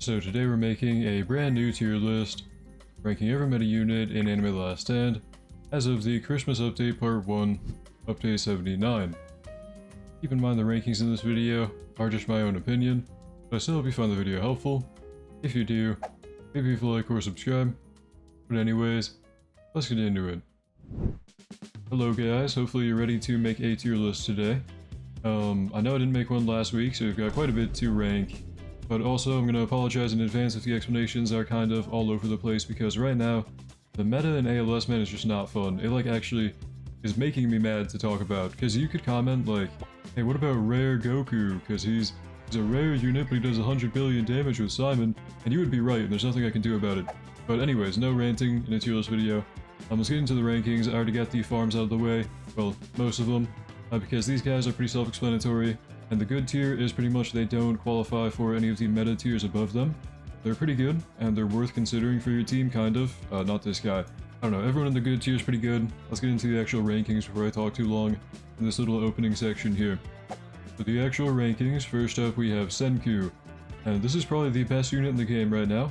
So today we're making a brand new tier list, ranking every meta unit in Anime The Last Stand, as of the Christmas Update Part 1, Update 79. Keep in mind the rankings in this video are just my own opinion, but I still hope you find the video helpful. If you do, maybe leave a like or subscribe. But anyways, let's get into it. Hello guys, hopefully you're ready to make a tier list today. I know I didn't make one last week, so we've got quite a bit to rank. But also, I'm going to apologize in advance if the explanations are kind of all over the place, because right now, the meta in ALS, man, is just not fun. It, like, actually is making me mad to talk about, because you could comment, like, hey, what about Rare Goku? Because he's a rare unit, but he does 100 billion damage with Simon, and you would be right, and there's nothing I can do about it. But anyways, no ranting in a tier list video. Let's get into the rankings. I already got the farms out of the way, well, most of them, because these guys are pretty self-explanatory. And the good tier is pretty much they don't qualify for any of the meta tiers above them. They're pretty good, and they're worth considering for your team, kind of. Not this guy. I don't know, everyone in the good tier is pretty good. Let's get into the actual rankings before I talk too long in this little opening section here. So the actual rankings, first up we have Senku. And this is probably the best unit in the game right now.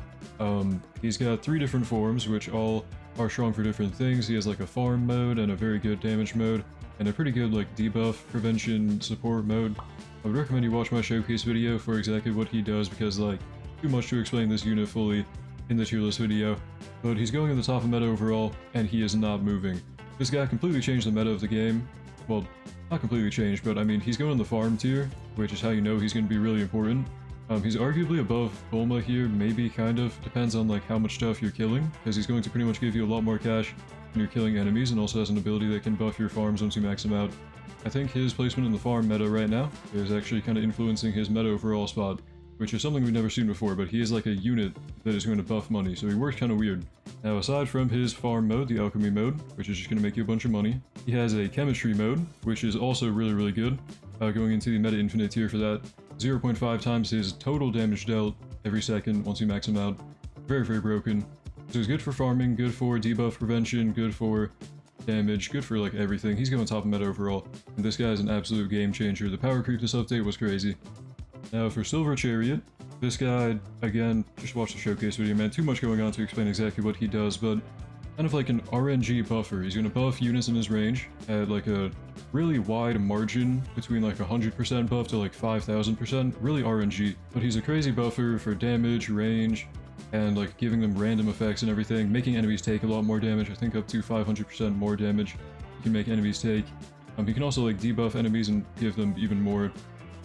He's got 3 different forms, which all are strong for different things. He has like a farm mode and a very good damage mode, and a pretty good like debuff, prevention, support mode. I would recommend you watch my showcase video for exactly what he does, because like, too much to explain this unit fully in the tier list video. But he's going in the top of meta overall, and he is not moving. This guy completely changed the meta of the game. Well, not completely changed, but I mean, he's going in the farm tier, which is how you know he's going to be really important. He's arguably above Bulma here, maybe, kind of. Depends on like how much stuff you're killing, because he's going to pretty much give you a lot more cash when you're killing enemies, and also has an ability that can buff your farms once you max them out. I think his placement in the farm meta right now is actually kind of influencing his meta overall spot, which is something we've never seen before, but he is like a unit that is going to buff money, so he works kind of weird. Now, aside from his farm mode, the alchemy mode, which is just going to make you a bunch of money, he has a chemistry mode, which is also really good, going into the meta infinite tier for that. 0.5 times his total damage dealt every second once you max him out. Very broken. So he's good for farming, good for debuff prevention, good for damage, good for like everything. He's going top of meta overall, and this guy is an absolute game changer. The power creep this update was crazy. Now for Silver Chariot, this guy, again, just watch the showcase video, man. Too much going on to explain exactly what he does, but kind of like an RNG buffer. He's going to buff units in his range at like a really wide margin between like 100% buff to like 5,000%, really RNG. But he's a crazy buffer for damage, range, and like giving them random effects and everything, making enemies take a lot more damage. I think up to 500% more damage you can make enemies take. He can also like debuff enemies and give them even more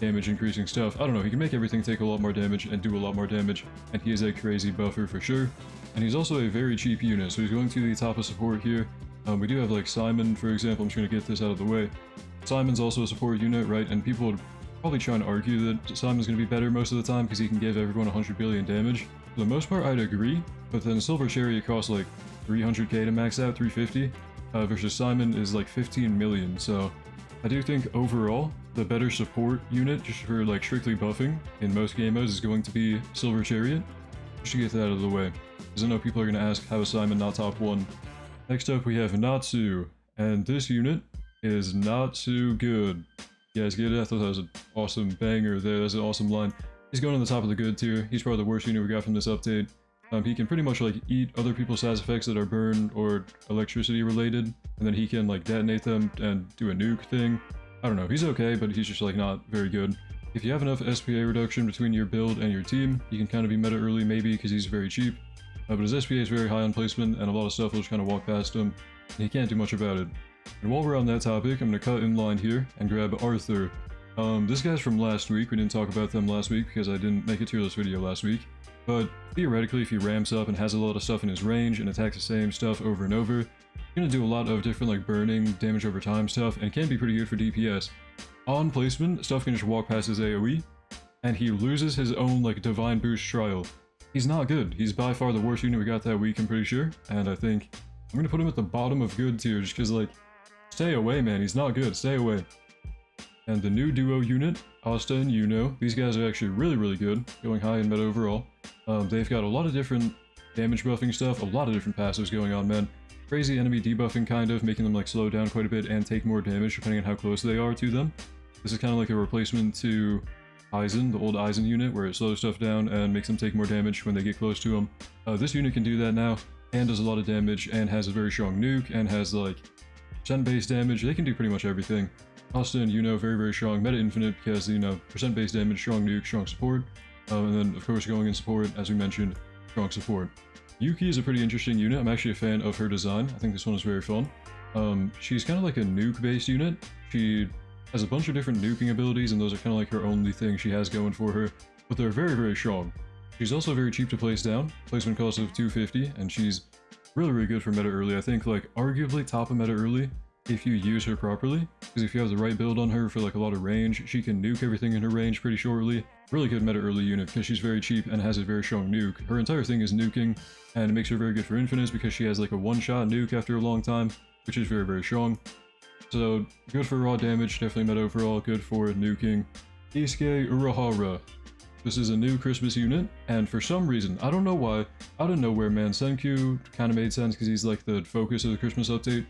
damage increasing stuff. I don't know, he can make everything take a lot more damage and do a lot more damage, and he is a crazy buffer for sure. And he's also a very cheap unit, so he's going to the top of support here. We do have like Simon, for example. I'm just going to get this out of the way. Simon's also a support unit, right? And people would probably try and argue that Simon's going to be better most of the time because he can give everyone 100 billion damage. For the most part, I'd agree, but then Silver Chariot costs like 300k to max out, 350, versus Simon is like 15 million, so I do think overall, the better support unit, just for like strictly buffing in most game modes, is going to be Silver Chariot. Just to get that out of the way, because I know people are going to ask, how is Simon not top 1? Next up, we have Natsu, and this unit is not too good. You guys get it? I thought that was an awesome banger there. That's an awesome line. He's going on the top of the good tier. He's probably the worst unit we got from this update. He can pretty much like eat other people's status effects that are burn or electricity related, and then he can like detonate them and do a nuke thing. I don't know, he's okay, but he's just like not very good. If you have enough SPA reduction between your build and your team, he can kind of be meta early maybe because he's very cheap. But his SPA is very high on placement, and a lot of stuff will just kind of walk past him, and he can't do much about it. And while we're on that topic, I'm going to cut in line here and grab Arthur. This guy's from last week. We didn't talk about them last week because I didn't make a tier list video last week. But theoretically, if he ramps up and has a lot of stuff in his range and attacks the same stuff over and over, he's going to do a lot of different like burning, damage over time stuff, and can be pretty good for DPS. On placement, stuff can just walk past his AoE, and he loses his own like divine boost trial. He's not good. He's by far the worst unit we got that week, I'm pretty sure, and I think I'm going to put him at the bottom of good tier just because like, stay away, man. He's not good. Stay away. And the new duo unit, Asta and Yuno, these guys are actually really good, going high in meta overall. They've got a lot of different damage buffing stuff, a lot of different passives going on, man. Crazy enemy debuffing kind of, making them like slow down quite a bit and take more damage depending on how close they are to them. This is kind of like a replacement to Eisen, the old Eisen unit, where it slows stuff down and makes them take more damage when they get close to them. This unit can do that now, and does a lot of damage, and has a very strong nuke, and has like percent-based damage. They can do pretty much everything. Austin, you know, very, very strong. Meta infinite because, you know, percent-based damage, strong nuke, strong support. And then, of course, going in support, as we mentioned, strong support. Yuki is a pretty interesting unit. I'm actually a fan of her design. I think this one is very fun. She's kind of like a nuke-based unit. She has a bunch of different nuking abilities, and those are kind of like her only thing she has going for her. But they're very, very strong. She's also very cheap to place down. Placement cost of 250, and she's really, really good for meta early. I think, like, arguably top of meta early if you use her properly. Because if you have the right build on her for, like, a lot of range, she can nuke everything in her range pretty shortly. Really good meta early unit because she's very cheap and has a very strong nuke. Her entire thing is nuking, and it makes her very good for infinites because she has, like, a one-shot nuke after a long time, which is very, very strong. So, good for raw damage, definitely meta overall, good for nuking. Isuke Urahara. This is a new Christmas unit, and for some reason, I don't know why, out of nowhere, man, Senku kind of made sense because he's like the focus of the Christmas update.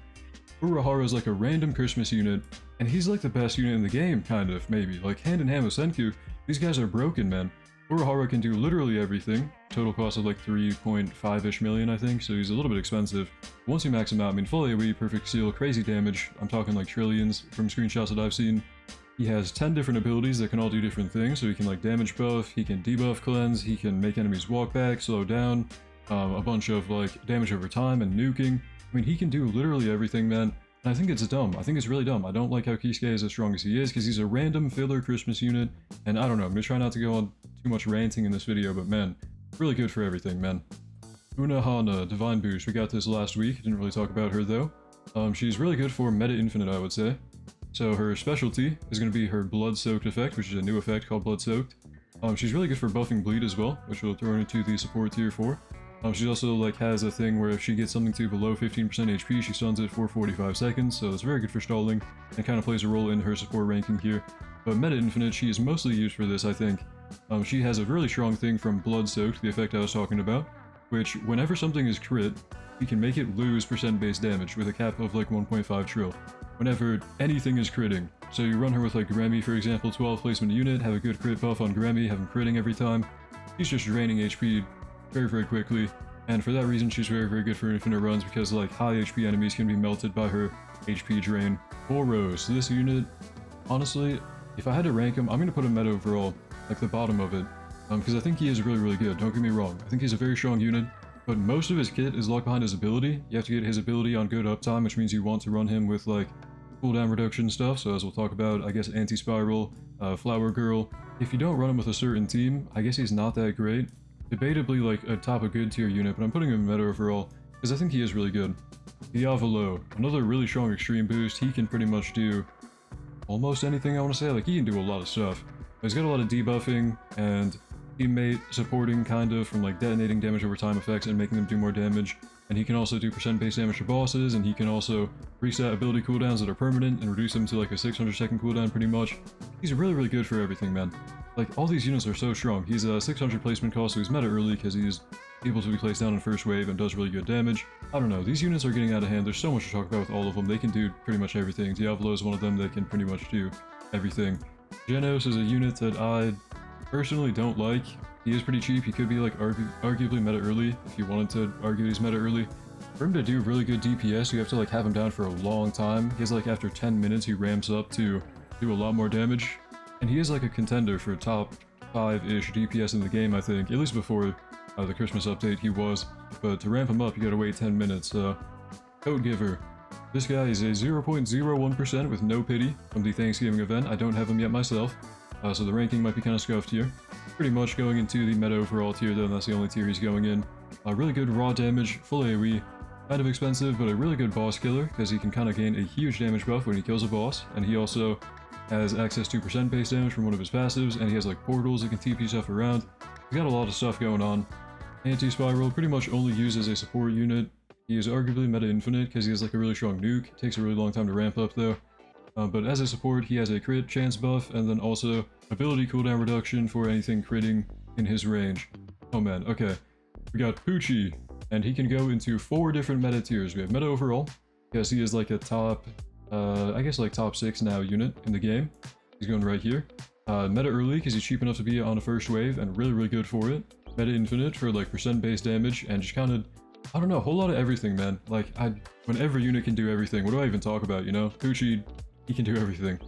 Urahara is like a random Christmas unit, and he's like the best unit in the game, kind of, maybe. Like, hand in hand with Senku, these guys are broken, man. Urahara can do literally everything. Total cost of like 3.5-ish million, I think, so he's a little bit expensive. Once you max him out, I mean, full AoE, perfect seal, crazy damage. I'm talking like trillions from screenshots that I've seen. He has 10 different abilities that can all do different things, so he can like damage buff, he can debuff cleanse, he can make enemies walk back, slow down, a bunch of like damage over time and nuking. I mean, he can do literally everything, man. And I think it's dumb. I think it's really dumb. I don't like how Kisuke is as strong as he is, because he's a random filler Christmas unit, and I don't know, I'm gonna try not to go on too much ranting in this video, but man, really good for everything, man. Unahana, Divine Boost, we got this last week, didn't really talk about her though. She's really good for meta infinite, I would say. So her specialty is going to be her Blood Soaked effect, which is a new effect called Blood Soaked. She's really good for buffing bleed as well, which we'll throw into the support tier for. She also like has a thing where if she gets something to below 15% HP, she stuns it for 45 seconds, so it's very good for stalling, and kind of plays a role in her support ranking here. But meta infinite, she is mostly used for this, I think. She has a really strong thing from Blood Soaked, the effect I was talking about, which whenever something is crit, you can make it lose percent-based damage with a cap of like 1.5 trill. Whenever anything is critting. So you run her with like Grammy, for example, 12 placement unit, have a good crit buff on Grammy, have him critting every time. She's just draining HP very, very quickly, and for that reason she's very, very good for infinite runs because like high HP enemies can be melted by her HP drain. Boros, this unit, honestly, if I had to rank him, I'm going to put him meta overall, like the bottom of it, because I think he is really, really good, don't get me wrong. I think he's a very strong unit, but most of his kit is locked behind his ability. You have to get his ability on good uptime, which means you want to run him with like cooldown reduction stuff, so as we'll talk about, I guess anti-spiral, flower girl. If you don't run him with a certain team, I guess he's not that great. Debatably like a top of good tier unit, but I'm putting him meta overall, because I think he is really good. Diavolo, another really strong extreme boost. He can pretty much do almost anything I want to say, like he can do a lot of stuff. He's got a lot of debuffing and teammate supporting kind of from like detonating damage over time effects and making them do more damage. And he can also do percent-based damage to bosses, and he can also reset ability cooldowns that are permanent and reduce them to like a 600-second cooldown pretty much. He's really, really good for everything, man. Like, all these units are so strong. He's a 600 placement cost, so he's meta early because he's able to be placed down in first wave and does really good damage. I don't know, these units are getting out of hand. There's so much to talk about with all of them. They can do pretty much everything. Diavolo is one of them that can pretty much do everything. Genos is a unit that I personally don't like. He is pretty cheap. He could be like arguably meta early if you wanted to argue he's meta early. For him to do really good DPS, you have to like have him down for a long time. He has like after 10 minutes he ramps up to do a lot more damage. And he is like a contender for top 5-ish DPS in the game, I think. At least before the Christmas update he was. But to ramp him up you gotta wait 10 minutes. Code Giver. This guy is a 0.01% with no pity from the Thanksgiving event. I don't have him yet myself. So the ranking might be kind of scuffed here. Pretty much going into the meta overall tier though, and that's the only tier he's going in. Really good raw damage, full AoE, kind of expensive, but a really good boss killer, because he can kind of gain a huge damage buff when he kills a boss, and he also has access to percent base damage from one of his passives, and he has like portals that can TP stuff around. He's got a lot of stuff going on. Anti-spiral, pretty much only used as a support unit. He is arguably meta infinite, because he has like a really strong nuke. It takes a really long time to ramp up though. But as a support, he has a crit chance buff, and then also ability cooldown reduction for anything critting in his range. Oh man, okay. We got Poochie, and he can go into 4 different meta tiers. We have meta overall, because he is like a top, I guess like top 6 now unit in the game. He's going right here. Meta early because he's cheap enough to be on a first wave and really, really good for it. Meta infinite for like percent base damage and just kind of, I don't know, a whole lot of everything, man. Like, when every unit can do everything, what do I even talk about, you know? Pucci, he can do everything.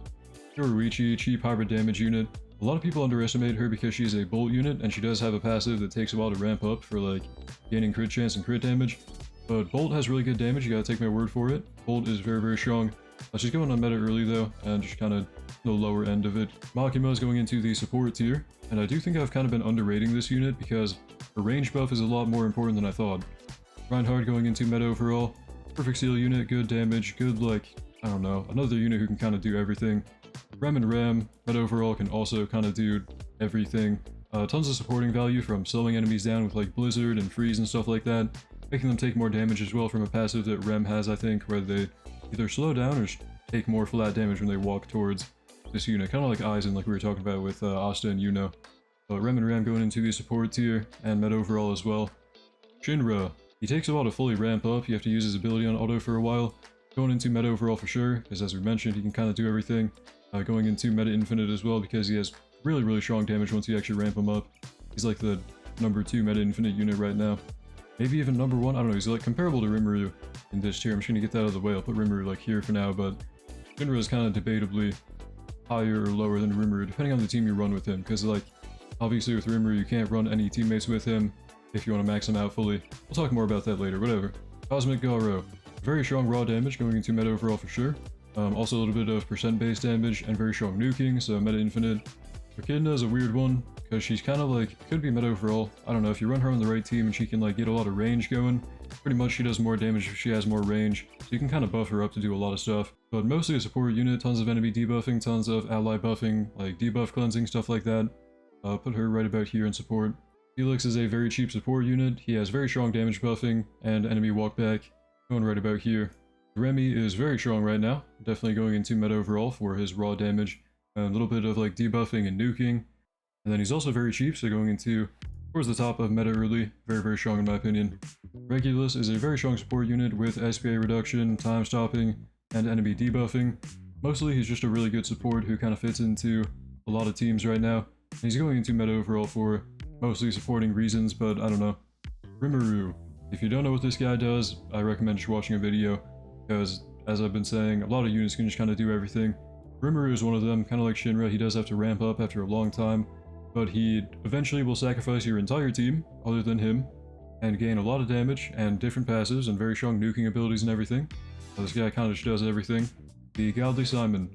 Yoruichi, cheap hybrid damage unit. A lot of people underestimate her because she's a bolt unit and she does have a passive that takes a while to ramp up for like gaining crit chance and crit damage. But Bolt has really good damage, you gotta take my word for it. Bolt is very, very strong. She's going on meta early though, and just kind of the lower end of it. Makima is going into the support tier, and I do think I've kind of been underrating this unit because her range buff is a lot more important than I thought. Reinhardt going into meta overall. Perfect seal unit, good damage, good like, I don't know, another unit who can kind of do everything. Rem and Ram, meta overall can also kind of do everything. Tons of supporting value from slowing enemies down with like Blizzard and Freeze and stuff like that. Making them take more damage as well from a passive that Rem has, I think, where they either slow down or take more flat damage when they walk towards this unit. Kind of like Aizen, like we were talking about with Asta and Yuno. But Rem and Ram going into the support tier and meta overall as well. Shinra. He takes a while to fully ramp up. You have to use his ability on auto for a while. Going into meta overall for sure, because as we mentioned, he can kind of do everything. Going into meta infinite as well because he has really, really strong damage once you actually ramp him up. He's like the number 2 meta infinite unit right now. Maybe even number 1, I don't know, he's like comparable to Rimuru in this tier. I'm just gonna get that out of the way. I'll put Rimuru like here for now, but Shinra is kind of debatably higher or lower than Rimuru, depending on the team you run with him, because like, obviously with Rimuru you can't run any teammates with him if you want to max him out fully. We'll talk more about that later, whatever. Cosmic Garo. Very strong raw damage going into meta overall for sure. Also a little bit of percent base damage and very strong nuking, so meta infinite. Echidna is a weird one, because she's kind of like, could be meta overall. I don't know, if you run her on the right team and she can like get a lot of range going, pretty much she does more damage if she has more range, so you can kind of buff her up to do a lot of stuff. But mostly a support unit, tons of enemy debuffing, tons of ally buffing, like debuff cleansing, stuff like that. Put her right about here in support. Felix is a very cheap support unit, he has very strong damage buffing and enemy walkback, going right about here. Remy is very strong right now, definitely going into meta overall for his raw damage, and a little bit of like debuffing and nuking. And then he's also very cheap, so going into towards the top of meta early, very, very strong in my opinion. Regulus is a very strong support unit with SPA reduction, time stopping, and enemy debuffing. Mostly he's just a really good support who kind of fits into a lot of teams right now. And he's going into meta overall for mostly supporting reasons, but I don't know. Rimuru. If you don't know what this guy does, I recommend just watching a video, because as I've been saying, a lot of units can just kind of do everything. Rimuru is one of them, kind of like Shinra, he does have to ramp up after a long time, but he eventually will sacrifice your entire team, other than him, and gain a lot of damage and different passives and very strong nuking abilities and everything. So this guy kind of just does everything. The Godly Simon.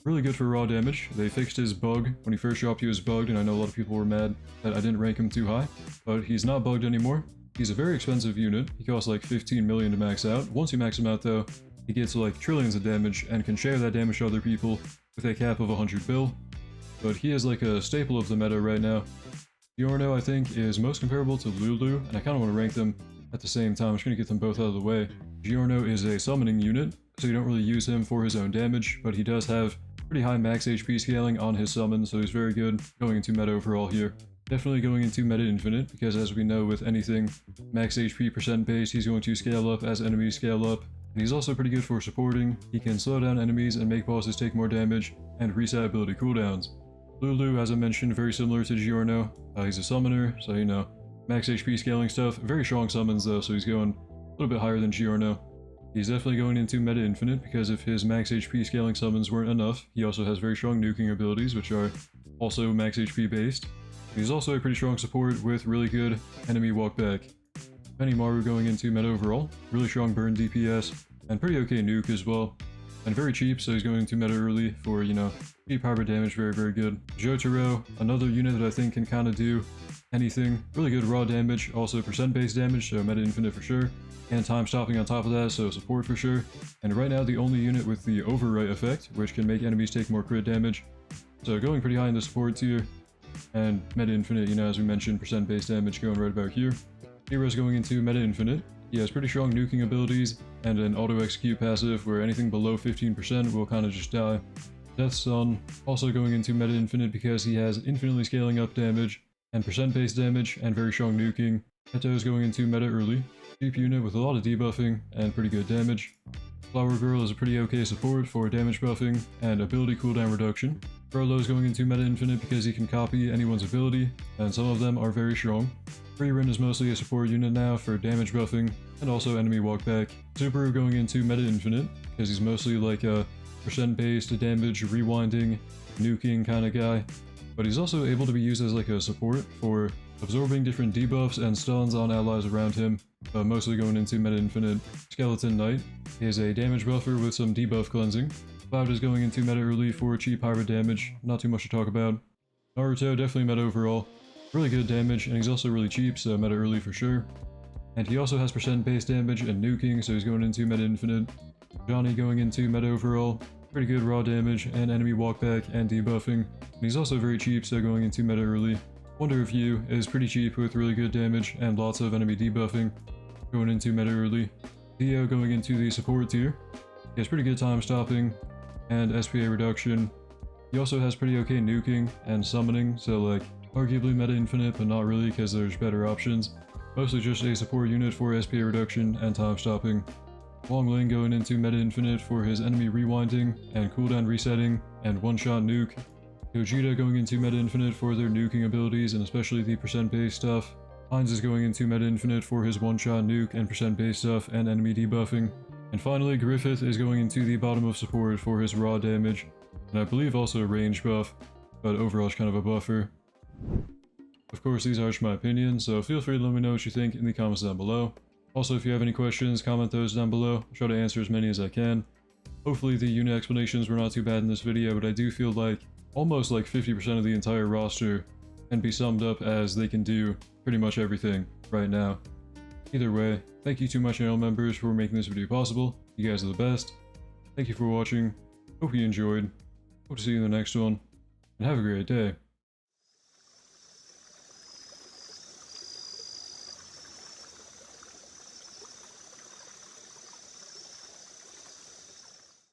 Really good for raw damage. They fixed his bug. When he first dropped, he was bugged, and I know a lot of people were mad that I didn't rank him too high, but he's not bugged anymore. He's a very expensive unit. He costs like 15 million to max out. Once you max him out though, he gets like trillions of damage and can share that damage to other people with a cap of 100 bill. But he is like a staple of the meta right now. Giorno, I think, is most comparable to Lulu, and I kind of want to rank them at the same time. I'm just going to get them both out of the way. Giorno is a summoning unit, so you don't really use him for his own damage, but he does have pretty high max HP scaling on his summon, so he's very good going into meta overall here. Definitely going into meta infinite, because as we know with anything max HP percent base, he's going to scale up as enemies scale up. And he's also pretty good for supporting. He can slow down enemies and make bosses take more damage, and reset ability cooldowns. Lulu, as I mentioned, very similar to Giorno. He's a summoner, so you know, max HP scaling stuff. Very strong summons though, so he's going a little bit higher than Giorno. He's definitely going into meta infinite, because if his max HP scaling summons weren't enough, he also has very strong nuking abilities, which are also max HP based. He's also a pretty strong support with really good enemy walkback. Benimaru going into meta overall, really strong burn DPS, and pretty okay nuke as well. And very cheap, so he's going to meta early for, you know, cheap hybrid damage, very, very good. Jotaro, another unit that I think can kind of do anything. Really good raw damage, also percent based damage, so meta infinite for sure. And time stopping on top of that, so support for sure. And right now the only unit with the overwrite effect, which can make enemies take more crit damage. So going pretty high in the support tier. And meta infinite, you know, as we mentioned, percent base damage going right about here. Hero's going into meta infinite. He has pretty strong nuking abilities and an auto execute passive where anything below 15% will kind of just die. Death Sun also going into meta infinite because he has infinitely scaling up damage and percent base damage and very strong nuking. Eto is going into meta early. Cheap unit with a lot of debuffing and pretty good damage. Flower Girl is a pretty okay support for damage buffing and ability cooldown reduction. Frollo is going into meta infinite because he can copy anyone's ability, and some of them are very strong. Freerin is mostly a support unit now for damage buffing and also enemy walkback. Subaru going into meta infinite because he's mostly like a percent based damage rewinding, nuking kind of guy. But he's also able to be used as like a support for absorbing different debuffs and stuns on allies around him, but mostly going into meta infinite. Skeleton Knight is a damage buffer with some debuff cleansing. Cloud is going into meta early for cheap hybrid damage, not too much to talk about. Naruto definitely meta overall, really good damage, and he's also really cheap, so meta early for sure. And he also has percent base damage and nuking, so he's going into meta infinite. Johnny going into meta overall, pretty good raw damage and enemy walkback and debuffing. And he's also very cheap, so going into meta early. Wonder If You is pretty cheap with really good damage and lots of enemy debuffing, going into meta early. Theo going into the support tier. He has pretty good time stopping and SPA reduction. He also has pretty okay nuking and summoning, so like arguably meta infinite, but not really because there's better options. Mostly just a support unit for SPA reduction and time stopping. Wong Ling going into meta infinite for his enemy rewinding and cooldown resetting and one-shot nuke. Gogeta going into meta infinite for their nuking abilities and especially the percent base stuff. Heinz is going into meta infinite for his one-shot nuke and percent base stuff and enemy debuffing. And finally, Griffith is going into the bottom of support for his raw damage, and I believe also a range buff, but overall it's kind of a buffer. Of course, these are just my opinions, so feel free to let me know what you think in the comments down below. Also, if you have any questions, comment those down below. I'll try to answer as many as I can. Hopefully the unit explanations were not too bad in this video, but I do feel like almost like 50% of the entire roster can be summed up as they can do pretty much everything right now. Either way, thank you to my channel members for making this video possible. You guys are the best. Thank you for watching. Hope you enjoyed. Hope to see you in the next one, and have a great day.